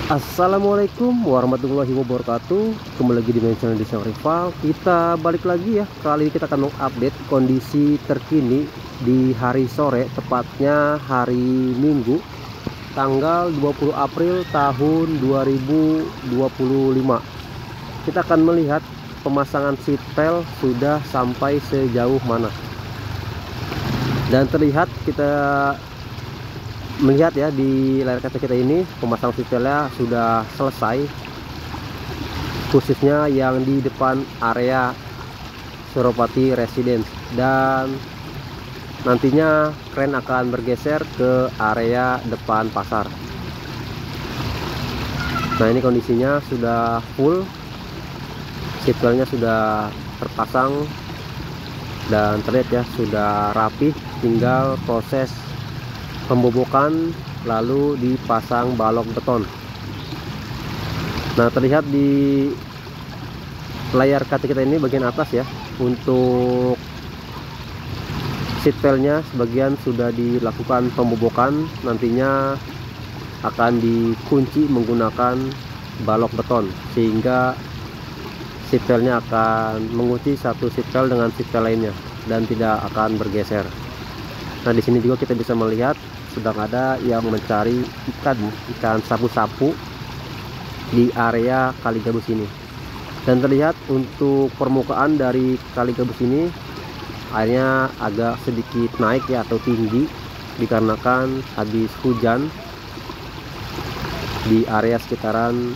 Assalamualaikum warahmatullahi wabarakatuh. Kembali lagi di channel Desa Rival. Kita balik lagi ya. Kali ini kita akan mengupdate kondisi terkini di hari sore, tepatnya hari Minggu tanggal 20 April tahun 2025. Kita akan melihat pemasangan seatbelt sudah sampai sejauh mana. Dan terlihat kita melihat ya di layar kaca kita ini pemasang seatbeltnya sudah selesai, khususnya yang di depan area Suropati Residence, dan nantinya kren akan bergeser ke area depan pasar. Nah, ini kondisinya sudah full, seatbeltnya sudah terpasang dan terlihat ya sudah rapi, tinggal proses pembobokan lalu dipasang balok beton. Nah, terlihat di layar kaca kita ini bagian atas ya, untuk seatbeltnya sebagian sudah dilakukan pembobokan, nantinya akan dikunci menggunakan balok beton sehingga seatbeltnya akan mengunci satu seatbelt dengan seatbelt lainnya dan tidak akan bergeser. Nah, di sini juga kita bisa melihat sedang ada yang mencari ikan sapu-sapu di area kali gabus ini. Dan terlihat untuk permukaan dari kali gabus ini airnya agak sedikit naik ya, atau tinggi, dikarenakan habis hujan di area sekitaran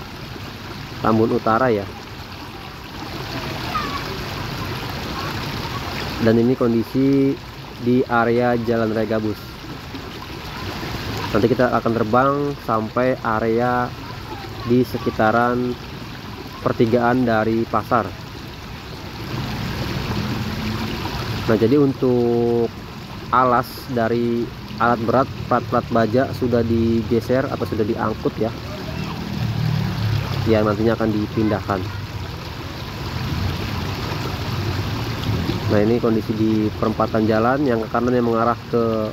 Tambun Utara ya. Dan ini kondisi di area Jalan Raya Gabus. Nanti kita akan terbang sampai area di sekitaran pertigaan dari pasar. Nah, jadi untuk alas dari alat berat plat-plat baja sudah digeser atau sudah diangkut ya, yang nantinya akan dipindahkan. Nah, ini kondisi di perempatan jalan, yang ke kanan yang mengarah ke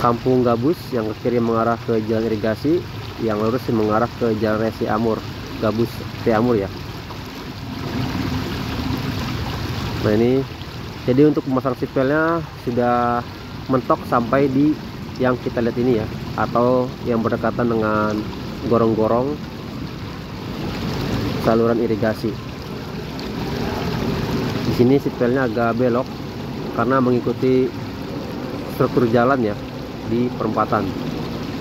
Kampung Gabus, yang ke kiri mengarah ke jalan irigasi, yang lurus mengarah ke jalan Resi Amur, Gabus Amur ya. Nah, ini jadi untuk memasang seatbeltnya sudah mentok sampai di yang kita lihat ini ya, atau yang berdekatan dengan gorong-gorong saluran irigasi. Di sini seatbeltnya agak belok karena mengikuti struktur jalan ya di perempatan.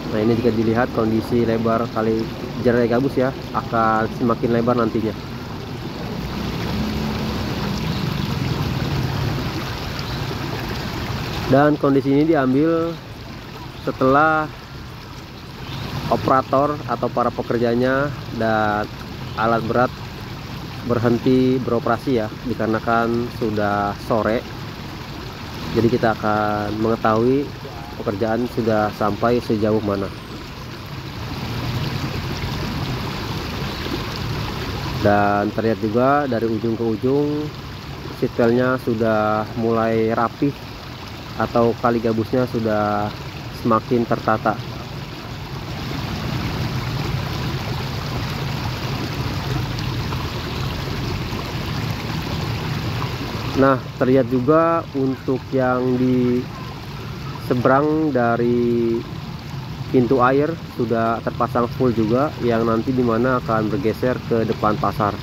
Nah, ini jika dilihat kondisi lebar kali Jalan Raya Gabus ya akan semakin lebar nantinya. Dan kondisi ini diambil setelah operator atau para pekerjanya dan alat berat berhenti beroperasi ya, dikarenakan sudah sore. Jadi kita akan mengetahui pekerjaan sudah sampai sejauh mana. Dan terlihat juga dari ujung ke ujung seatbeltnya sudah mulai rapih, atau kali gabusnya sudah semakin tertata. Nah, terlihat juga untuk yang di seberang dari pintu air sudah terpasang full juga, yang nanti dimana akan bergeser ke depan pasar.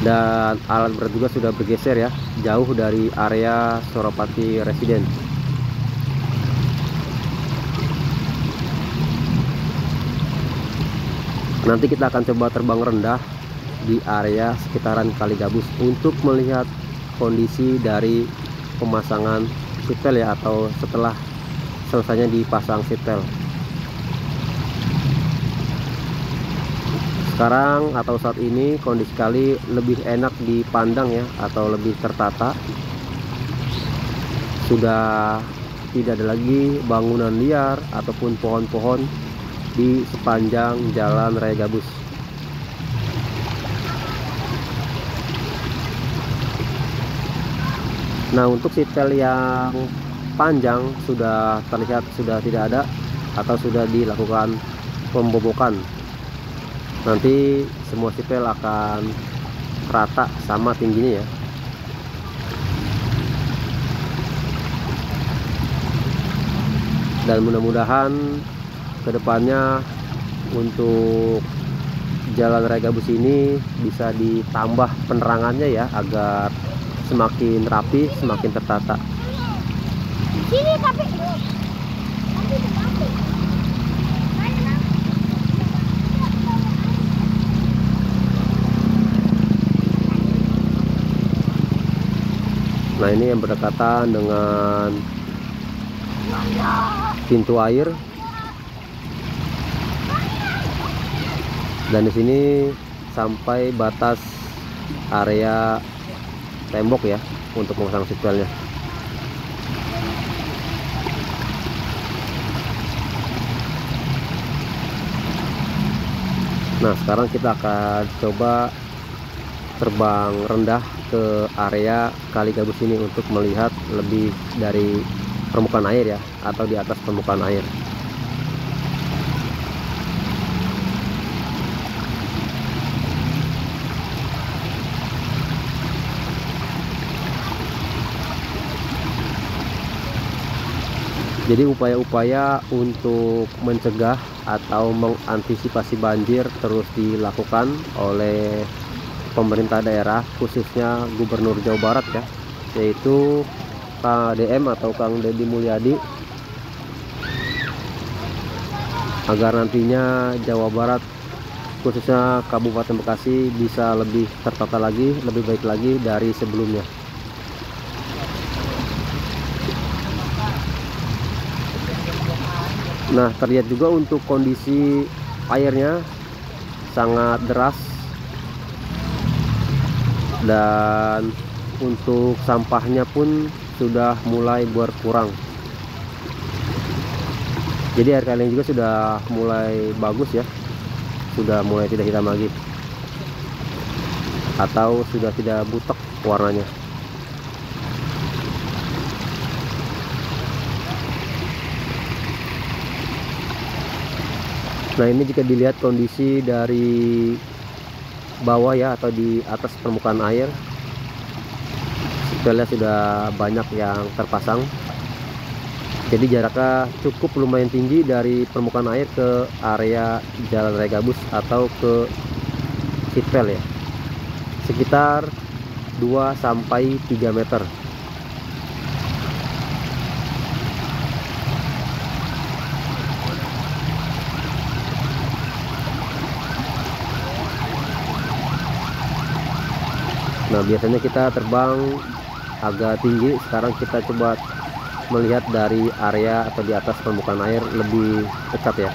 Dan alat berat juga sudah bergeser ya, jauh dari area Suropati Residence. Nanti kita akan coba terbang rendah di area sekitaran Kali Gabus untuk melihat kondisi dari pemasangan seatbelt ya, atau setelah selesainya dipasang seatbelt. Sekarang atau saat ini kondisi kali lebih enak dipandang ya, atau lebih tertata. Sudah tidak ada lagi bangunan liar ataupun pohon-pohon di sepanjang Jalan Raya Gabus. Nah, untuk seatbelt yang panjang sudah terlihat sudah tidak ada, atau sudah dilakukan pembobokan. Nanti semua sipel akan rata sama tingginya ya. Dan mudah-mudahan kedepannya untuk Jalan Raya Gabus ini bisa ditambah penerangannya ya, agar semakin rapi, semakin tertata. Sini tapi Nah, ini yang berdekatan dengan pintu air. Dan di sini sampai batas area tembok ya untuk memasang seatbeltnya. Nah, sekarang kita akan coba terbang rendah ke area Kali Gabus ini untuk melihat lebih dari permukaan air ya, atau di atas permukaan air. Jadi upaya-upaya untuk mencegah atau mengantisipasi banjir terus dilakukan oleh pemerintah daerah, khususnya Gubernur Jawa Barat ya, yaitu KDM atau Kang Deddy Mulyadi, agar nantinya Jawa Barat, khususnya Kabupaten Bekasi, bisa lebih tertata lagi, lebih baik lagi dari sebelumnya. Nah, terlihat juga untuk kondisi airnya sangat deras, dan untuk sampahnya pun sudah mulai berkurang. Jadi air kalinya juga sudah mulai bagus ya, sudah mulai tidak hitam lagi, atau sudah tidak butek warnanya. Nah, ini jika dilihat kondisi dari bawah ya, atau di atas permukaan air, seatbeltnya sudah banyak yang terpasang. Jadi jaraknya cukup lumayan tinggi dari permukaan air ke area Jalan Raya Gabus atau ke seatbelt ya, sekitar 2-3 meter. Nah, biasanya kita terbang agak tinggi, sekarang kita coba melihat dari area atau di atas permukaan air lebih dekat ya.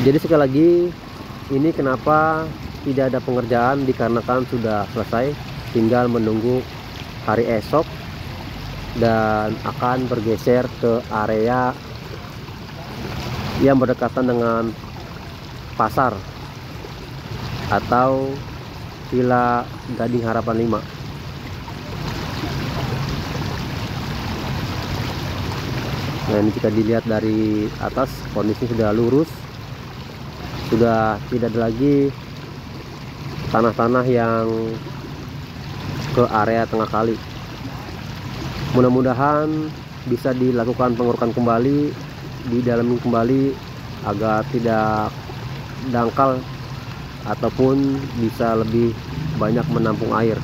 Jadi sekali lagi, ini kenapa tidak ada pengerjaan, dikarenakan sudah selesai, tinggal menunggu hari esok dan akan bergeser ke area yang berdekatan dengan pasar atau Villa Gading Harapan 5. Nah, ini jika dilihat dari atas, kondisi sudah lurus, sudah tidak ada lagi tanah-tanah yang ke area tengah kali. Mudah-mudahan bisa dilakukan pengurukan kembali, di dalam kembali, agar tidak dangkal ataupun bisa lebih banyak menampung air.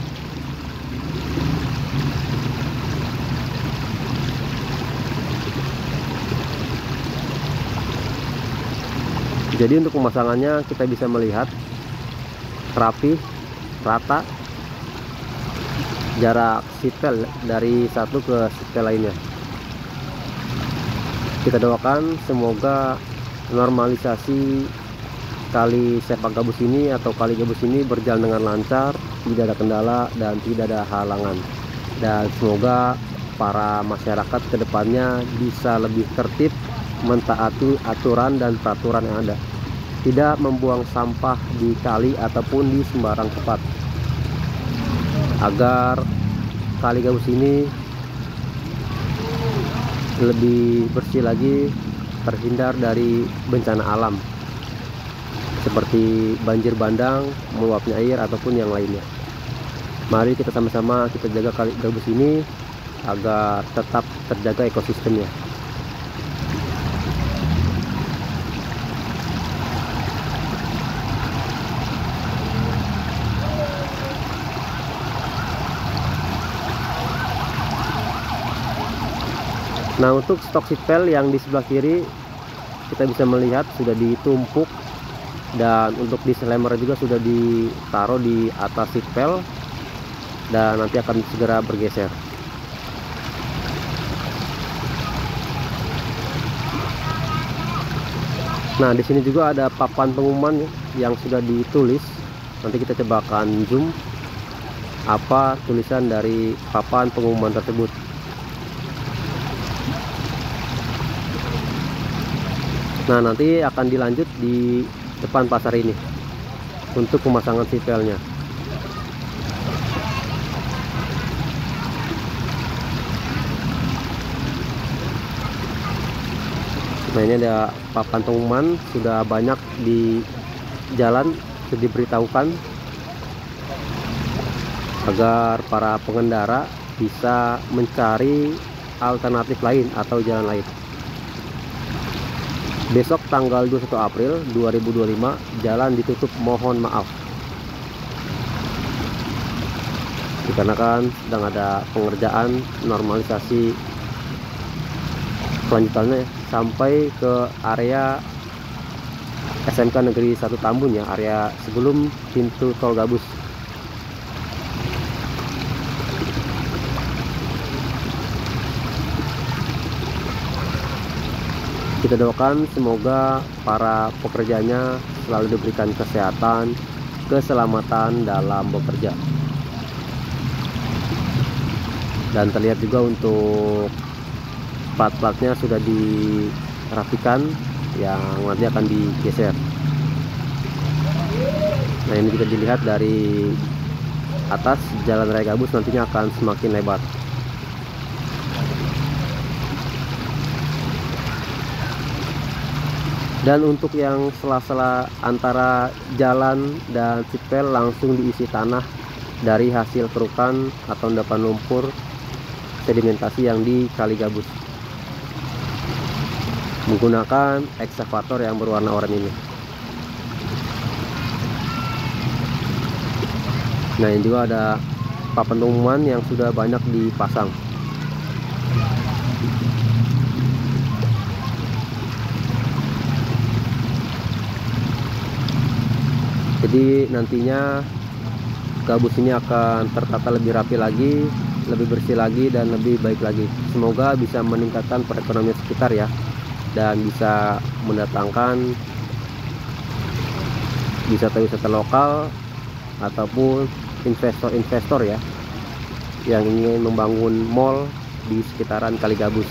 Jadi untuk pemasangannya kita bisa melihat rapi, rata, jarak seatbelt dari satu ke seatbelt lainnya. Kita doakan semoga normalisasi Kali Sepak Gabus ini atau Kali Gabus ini berjalan dengan lancar, tidak ada kendala dan tidak ada halangan. Dan semoga para masyarakat kedepannya bisa lebih tertib, mentaati aturan dan peraturan yang ada, tidak membuang sampah di kali ataupun di sembarang tempat. agar kali gabus ini lebih bersih lagi, terhindar dari bencana alam seperti banjir bandang, meluapnya air ataupun yang lainnya. Mari kita sama-sama kita jaga kali gabus ini agar tetap terjaga ekosistemnya. Nah, untuk stok seatbelt yang di sebelah kiri kita bisa melihat sudah ditumpuk, dan untuk disclaimer juga sudah ditaruh di atas seatbelt dan nanti akan segera bergeser. Nah, di sini juga ada papan pengumuman yang sudah ditulis. Nanti kita coba akan zoom apa tulisan dari papan pengumuman tersebut. Nah, nanti akan dilanjut di depan pasar ini untuk pemasangan seatbeltnya. Nah, ini ada papan pengumuman, sudah banyak di jalan, sudah diberitahukan agar para pengendara bisa mencari alternatif lain atau jalan lain. Besok tanggal 21 April 2025 jalan ditutup, mohon maaf. Dikarenakan sedang ada pengerjaan normalisasi kelanjutannya sampai ke area SMK Negeri 1 Tambun ya, area sebelum pintu tol Gabus. Kita doakan semoga para pekerjanya selalu diberikan kesehatan, keselamatan dalam bekerja. Dan terlihat juga untuk plat-platnya sudah dirapikan, yang nanti akan digeser. Nah, ini juga dilihat dari atas, jalan raya Gabus nantinya akan semakin lebar. Dan untuk yang sela-sela antara jalan dan seatbelt langsung diisi tanah dari hasil kerukan atau endapan lumpur sedimentasi yang di Kali Gabus menggunakan ekskavator yang berwarna oranye ini. Nah, ini juga ada papan pengumuman yang sudah banyak dipasang. Jadi nantinya Gabus ini akan tertata lebih rapi lagi, lebih bersih lagi, dan lebih baik lagi. Semoga bisa meningkatkan perekonomian sekitar ya, dan bisa mendatangkan wisata-wisata lokal ataupun investor-investor ya yang ingin membangun mall di sekitaran Kali Gabus.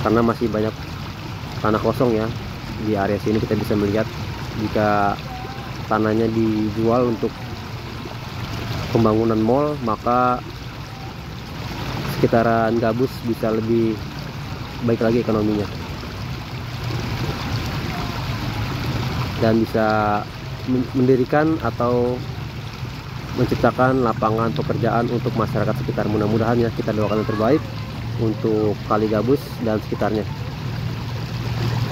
Karena masih banyak tanah kosong ya di area sini. Kita bisa melihat jika tanahnya dijual untuk pembangunan mall, maka sekitaran Gabus bisa lebih baik lagi ekonominya dan bisa mendirikan atau menciptakan lapangan pekerjaan untuk masyarakat sekitar. Mudah-mudahan ya, kita doakan yang terbaik untuk Kali Gabus dan sekitarnya.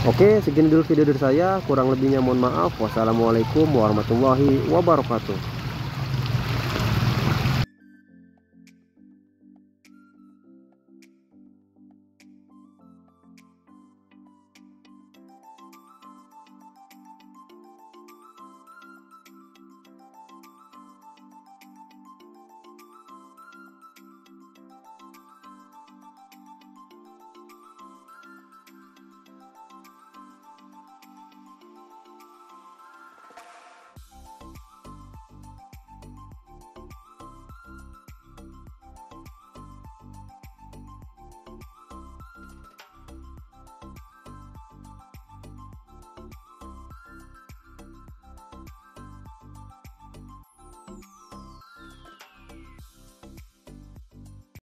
Oke, segini dulu video dari saya, kurang lebihnya mohon maaf. Wassalamualaikum warahmatullahi wabarakatuh.